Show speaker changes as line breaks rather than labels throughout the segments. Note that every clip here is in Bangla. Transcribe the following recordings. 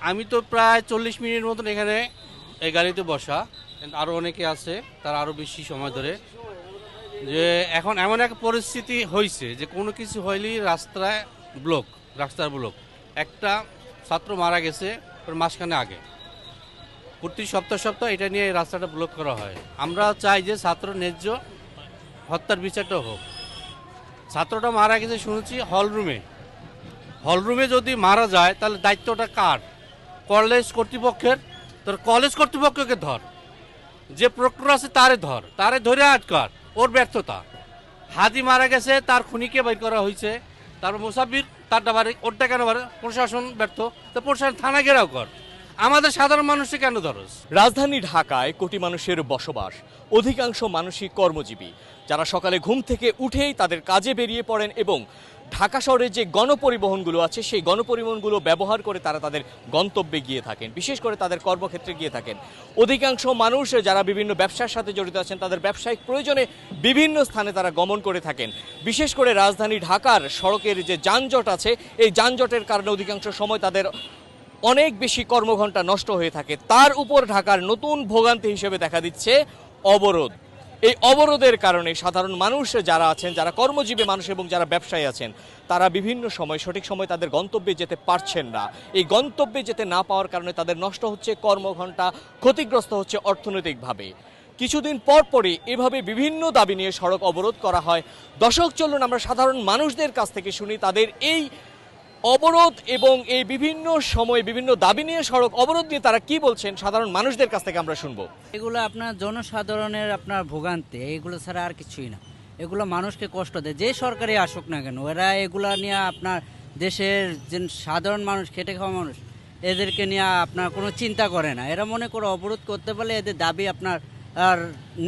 আমি তো প্রায় 40 মিনিটের মতন এখানে এই গাড়িতে বসা, আরও অনেকে আছে তারা আরও বেশি সময় ধরে। যে এখন এমন এক পরিস্থিতি হয়েছে যে কোনো কিছু হইলেই রাস্তার ব্লক। একটা ছাত্র মারা গেছে মাঝখানে আগে, প্রতি সপ্তাহ এটা নিয়ে এই রাস্তাটা ব্লক করা হয়। আমরা চাই যে ছাত্র ন্যায্য হত্যার বিচারটা হোক। ছাত্রটা মারা গেছে শুনেছি হলরুমে যদি মারা যায় তাহলে দায়িত্বটা কার? কলেজ কর্তৃপক্ষের। তোর কলেজ কর্তৃপক্ষকে ধর, যে প্রক্টর আছে তারে ধরে আটকার। ওর ব্যর্থতা। হাদি মারা গেছে, তার খুনিকে বের করা হয়েছে। তারপর মুসাফির তারটা বাড়ি, ওরটা কেন বাড়ে? প্রশাসন ব্যর্থ, তো প্রশাসন থানা ঘেরাও কর। আমাদের সাধারণ মানুষকে কেন ধরস?
রাজধানী ঢাকায় কোটি মানুষের বসবাস, অধিকাংশ মানুষই কর্মজীবী, যারা সকালে ঘুম থেকে উঠেই তাদের কাজে বেরিয়ে পড়েন এবং ঢাকা শহরে যে গণপরিবহনগুলো আছে সেই গণপরিবহনগুলো ব্যবহার করে তারা তাদের গন্তব্যে গিয়ে থাকেন, বিশেষ করে তাদের কর্মক্ষেত্রে গিয়ে থাকেন। অধিকাংশ মানুষ যারা বিভিন্ন ব্যবসার সাথে জড়িত আছেন তাদের ব্যবসায়িক প্রয়োজনে বিভিন্ন স্থানে তারা গমন করে থাকেন। বিশেষ করে রাজধানী ঢাকার সড়কের যে যানজট আছে এই যানজটের কারণে অধিকাংশ সময় তাদের অনেক বেশি কর্মঘণ্টা নষ্ট হয়ে থাকে। তার উপর ঢাকার নতুন ভোগান্তি হিসেবে দেখা দিচ্ছে অবরোধ। এই অবরোধের কারণে সাধারণ মানুষ যারা আছেন, যারা কর্মজীবী মানুষ এবং যারা ব্যবসায়ী আছেন, তারা বিভিন্ন সময় সঠিক সময় তাদের গন্তব্যে যেতে পারছেন না। এই গন্তব্যে যেতে না পাওয়ার কারণে তাদের নষ্ট হচ্ছে কর্মঘণ্টা, ক্ষতিগ্রস্ত হচ্ছে অর্থনৈতিকভাবে। কিছুদিন পরই এভাবে বিভিন্ন দাবি নিয়ে সড়ক অবরোধ করা হয়। দর্শক, চলুন আমরা সাধারণ মানুষদের কাছ থেকে শুনি তাদের এই অবরোধ এবং এই বিভিন্ন সময় বিভিন্ন দাবি নিয়ে সড়ক অবরোধ নিয়ে তারা কি বলছেন সাধারণ মানুষদের কাছ থেকে আমরা শুনবো।
এগুলো আপনার জনসাধারণের ভোগান্তি, এগুলো ছাড়া আর কিছুই না। এগুলো মানুষকে কষ্ট দেয়, যে সরকারই আসুক না কেন। এরা এগুলা নিয়ে আপনার দেশের যে সাধারণ মানুষ, খেটে খাওয়া মানুষ, এদেরকে নিয়ে আপনার কোনো চিন্তা করে না। এরা মনে করে অবরোধ করতে পারলে এদের দাবি আপনার আর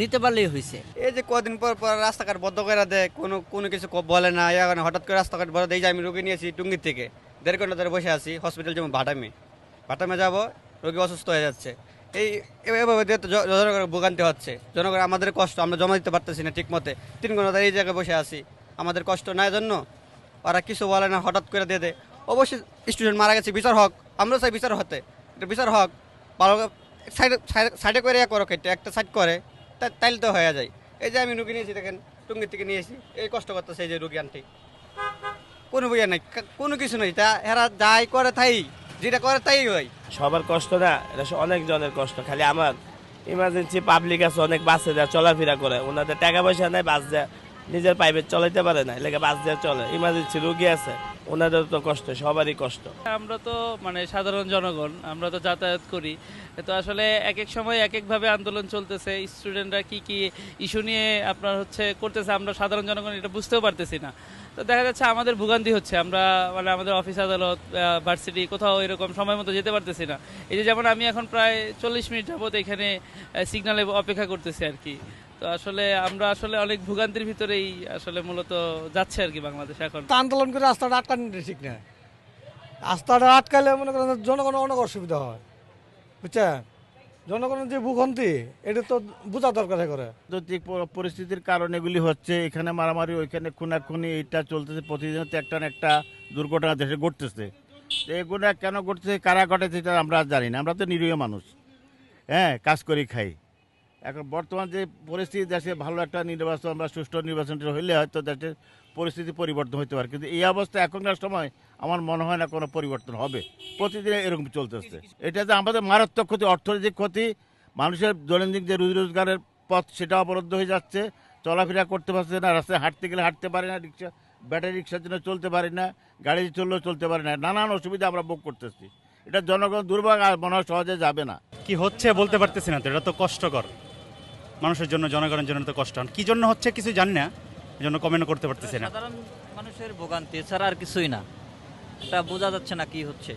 নিতে পারলেই হয়েছে।
এই যে কদিন পর রাস্তাঘাট বন্ধ করে দেয়, কোনো কিছু বলে না। এখন হঠাৎ করে রাস্তাঘাট বন্ধ দেয়। আমি রোগী নিয়েছি টুঙ্গির থেকে, 1.5 ঘন্টা ধরে বসে আছি হসপিটাল, যেমন ভাটামে যাব, রোগী অসুস্থ হয়ে যাচ্ছে। এভাবে জনগণের ভোগান্তি হচ্ছে। জনগণ আমাদের কষ্ট, আমরা জমা দিতে পারতেছি না ঠিক মতে। 3 ঘন্টা ধরে এই জায়গায় বসে আছি, আমাদের কষ্ট নাই জন্য ওরা কিছু বলে না, হঠাৎ করে দিয়ে দেয়। অবশ্যই স্টুডেন্ট মারা গেছে, বিচার হক। আমরা চাই বিচার হতে, এটা বিচার হক। ভালো সাইডে করে করো, কেটে একটা সাইড করে তাইলে তো হয়ে যায়। এই যে আমি রুগী নিয়েছি, দেখেন টুঙ্গির থেকে নিয়েছি, এই কষ্ট করতেছে এই যে রুগী আনটি, কোনো বইয়া নাই, কোনো কিছু নেই। তা এরা যাই করে তাই, যেটা করে তাই হয়।
সবার কষ্ট না, এটা অনেক জনের কষ্ট। খালি আমার ইমার্জেন্সি পাবলিক আছে, অনেক বাসে যা চলাফেরা করে, ওনাদের টাকা পয়সা নেই, বাস যা নিজের প্রাইভেট চলাইতে পারে না, এলাকা বাস যা চলে। ইমার্জেন্সি রুগী আছে, ওনাদের তো কষ্ট, সবারই কষ্ট।
আমরা তো সাধারণ জনগণ, আমরা তো যাতায়াত করি। তো আসলে এক এক সময় এক একভাবে আন্দোলন চলতেছে। স্টুডেন্টরা কি ইস্যু নিয়ে আপনার করতেছে, আমরা সাধারণ জনগণ এটা বুঝতেও পারতেছি না। তো দেখা যাচ্ছে আমাদের ভোগান্তি হচ্ছে। আমরা আমাদের অফিস আদালত, ভার্সিটি কোথাও এরকম সময় মতো যেতে পারতেছি না। এই যে যেমন আমি এখন প্রায় 40 মিনিট যাবত এখানে সিগন্যালে অপেক্ষা করতেছি আর কি। তো আমরা অনেক ভোগান্তির ভিতরেই মূলত যাচ্ছে আর কি বাংলাদেশ এখন।
আন্দোলন করে রাস্তাটা আটকানো ঠিক না। রাস্তাটা আটকালে মনে করেন জনগণের অনেক অসুবিধা হয়, বুঝছেন? জনগণের যে ভূখন্তি, এটা তো বোঝা দরকার করে।
রাজনৈতিক পরিস্থিতির কারণে এগুলি হচ্ছে। এখানে মারামারি, ওইখানে খুনাখুনি, এইটা চলতেছে প্রতিদিন। তো একটা না একটা দুর্ঘটনা দেশে ঘটতেছে। তো এগুলো কেন ঘটতেছে, কারা ঘটেছে, এটা আমরা জানি না। আমরা তো নিরীহ মানুষ, কাজ করি খাই। এখন বর্তমান যে পরিস্থিতি, দেশে ভালো একটা নির্বাচন বা সুষ্ঠু নির্বাচনটা হইলে হয়তো দেশের পরিস্থিতি পরিবর্তন হতে পারে। কিন্তু এই অবস্থা এখনকার সময় আমার মনে হয় না কোনো পরিবর্তন হবে। প্রতিদিন এরকম চলতেছে। এটা যে আমাদের মারাত্মক ক্ষতি, অর্থনৈতিক ক্ষতি, মানুষের দৈনন্দিন যে রুজি রোজগারের পথ সেটা অবরুদ্ধ হয়ে যাচ্ছে। চলাফেরা করতে পারছে না, রাস্তায় হাঁটতে গেলে হাঁটতে পারে না, ব্যাটারি রিক্সার জন্য চলতে পারি না, গাড়ি চললেও চলতে পারে না। নানান অসুবিধা আমরা ভোগ করতেছি। এটা জনগণ দুর্ভোগ, আর মনে হয় সহজে যাবে না।
কি হচ্ছে বলতে পারতেছি না। তো এটা তো কষ্টকর মানুষের জন্য, জনগণের জন্য তো কষ্ট। কি জন্য হচ্ছে কিছু জানি না, এই জন্য কমেন্ট করতে পারতেছি না।
সাধারণ মানুষের ভোগান্তি ছাড়া আর কিছুই না। এটা বোঝা যাচ্ছে না কি হচ্ছে।